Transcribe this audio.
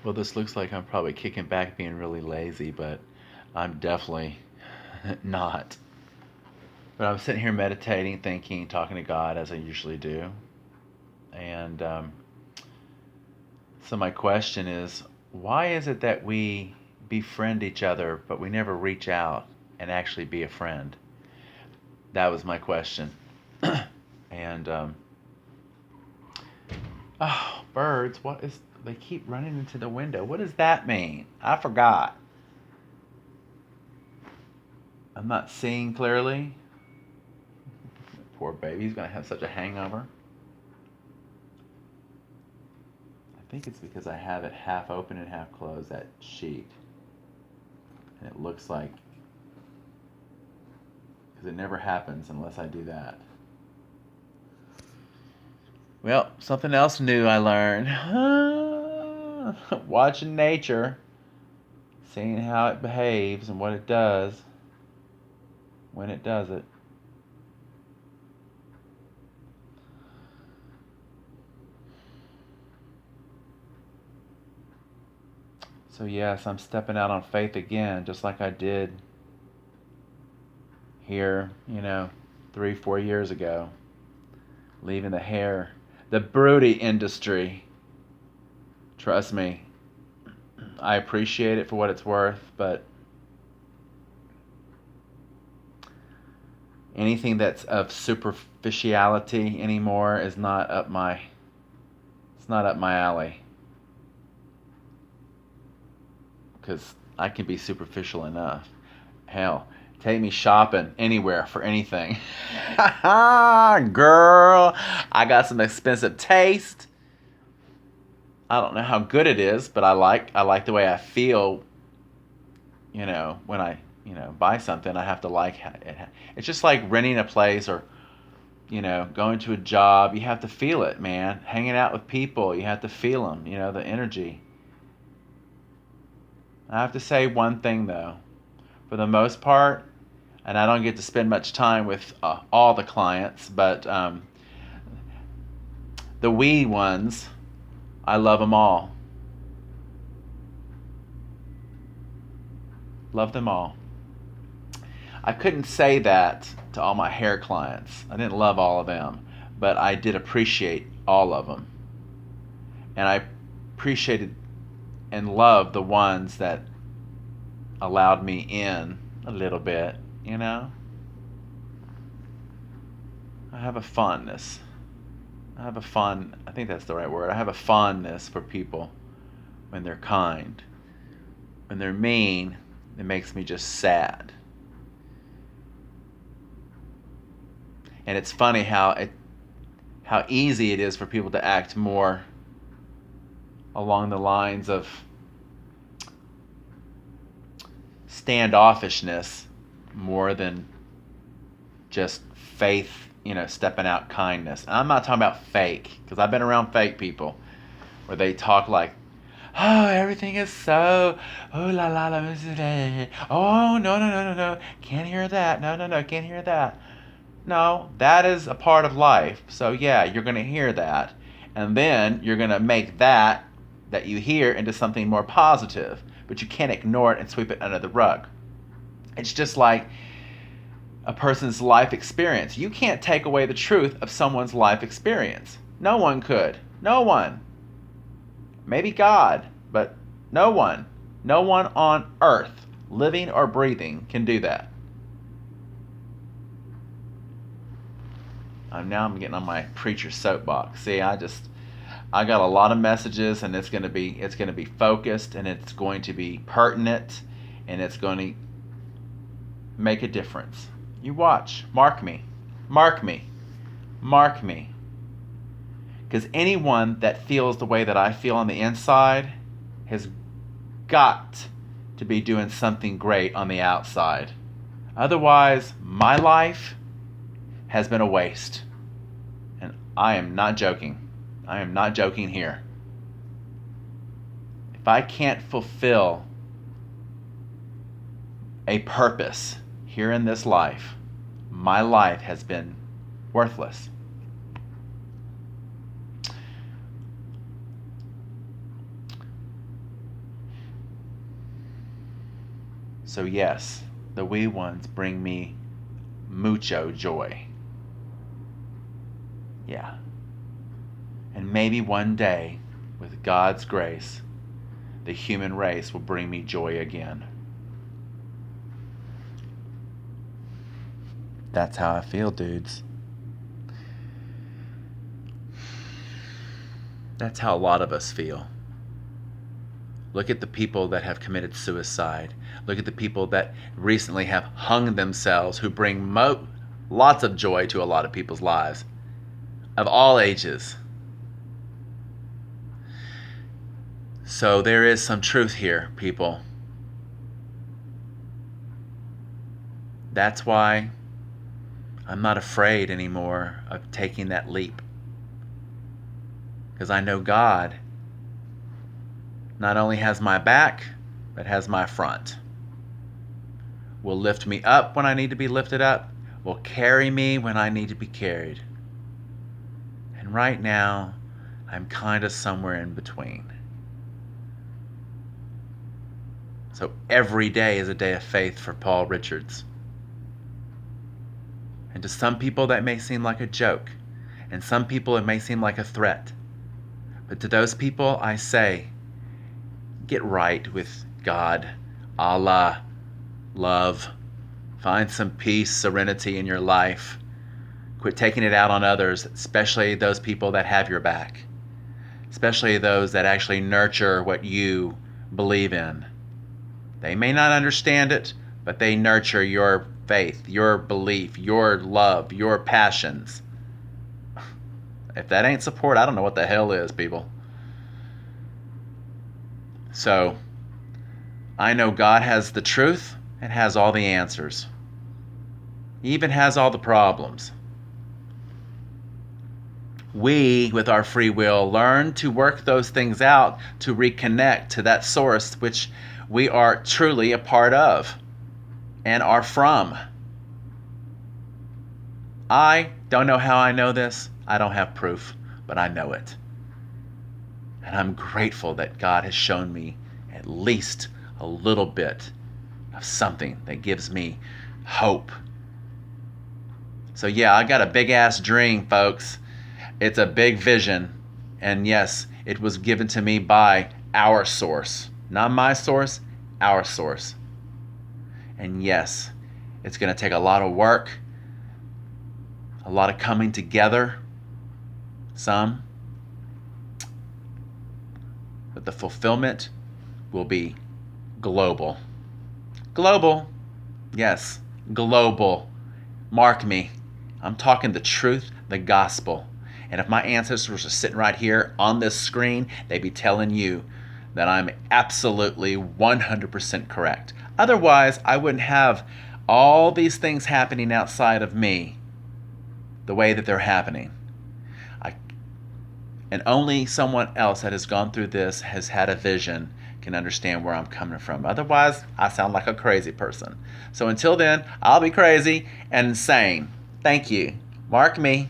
Well, this looks like I'm probably kicking back being really lazy, but I'm definitely not. But I'm sitting here meditating, thinking, talking to God as I usually do. And so my question is, why is it that we befriend each other, but we never reach out and actually be a friend? That was my question. And oh, birds! What is? They keep running into the window. What does that mean? I forgot. I'm not seeing clearly. Poor baby, he's gonna have such a hangover. I think it's because I have it half open and half closed, that sheet. And it looks like, because it never happens unless I do that. Well, something else new I learned. Watching nature, seeing how it behaves and what it does when it does it. So yes, I'm stepping out on faith again, just like I did here, 3, 4 years ago, leaving the broody industry. Trust me, I appreciate it for what it's worth, but anything that's of superficiality anymore is not up my it's not up my alley, because I can be superficial enough. Hell, take me shopping anywhere for anything. Girl, I got some expensive taste. I don't know how good it is, but I like the way I feel. When I buy something, I have to like it. It's just like renting a place, or going to a job. You have to feel it, man. Hanging out with people, you have to feel them. The energy. I have to say one thing though. For the most part, and I don't get to spend much time with all the clients, but the we ones, I love them all. Love them all. I couldn't say that to all my hair clients. I didn't love all of them, but I did appreciate all of them. And I appreciated and loved the ones that allowed me in a little bit, you know? I have a fondness. I think that's the right word. I have a fondness for people when they're kind. When they're mean, it makes me just sad. And it's funny how easy it is for people to act more along the lines of standoffishness more than just faith, stepping out kindness. And I'm not talking about fake, because I've been around fake people where they talk like, oh, everything is so, oh la la la, oh no no no no no, can't hear that, no no no, can't hear that. No, that is a part of life. So yeah, you're gonna hear that, and then you're gonna make that you hear into something more positive. But you can't ignore it and sweep it under the rug. It's just like a person's life experience. You can't take away the truth of someone's life experience. No one could. No one. Maybe God, but no one. No one on earth, living or breathing, can do that. I'm getting on my preacher soapbox. See, I got a lot of messages, and it's going to be focused, and it's going to be pertinent, and it's going to make a difference. You watch. Mark me. Mark me. Mark me. Because anyone that feels the way that I feel on the inside has got to be doing something great on the outside. Otherwise, my life has been a waste. And I am not joking. I am not joking here. If I can't fulfill a purpose here in this life, my life has been worthless. So yes, the wee ones bring me mucho joy. Yeah. And maybe one day, with God's grace, the human race will bring me joy again. That's how I feel, dudes. That's how a lot of us feel. Look at the people that have committed suicide. Look at the people that recently have hung themselves, who bring lots of joy to a lot of people's lives, of all ages. So there is some truth here, people. That's why I'm not afraid anymore of taking that leap. Because I know God not only has my back, but has my front. Will lift me up when I need to be lifted up. Will carry me when I need to be carried. And right now, I'm kind of somewhere in between. So every day is a day of faith for Paul Richards. And to some people that may seem like a joke, and some people it may seem like a threat. But to those people I say, get right with God, Allah, love. Find some peace, serenity in your life. Quit taking it out on others, especially those people that have your back. Especially those that actually nurture what you believe in. They may not understand it, but they nurture your faith, your belief, your love, your passions. If that ain't support, I don't know what the hell is, people. So, I know God has the truth and has all the answers. He even has all the problems. We, with our free will, learn to work those things out to reconnect to that source which we are truly a part of and are from. I don't know how I know this. I don't have proof, but I know it. And I'm grateful that God has shown me at least a little bit of something that gives me hope. So yeah, I got a big ass dream, folks. It's a big vision. And yes, it was given to me by our source. Not my source, our source. And yes, it's going to take a lot of work, a lot of coming together, some. But the fulfillment will be global. Global. Yes, global. Mark me. I'm talking the truth, the gospel. And if my ancestors were sitting right here on this screen, they'd be telling you that I'm absolutely 100% correct. Otherwise, I wouldn't have all these things happening outside of me the way that they're happening. And only someone else that has gone through this, has had a vision, can understand where I'm coming from. Otherwise, I sound like a crazy person. So until then, I'll be crazy and insane. Thank you. Mark me.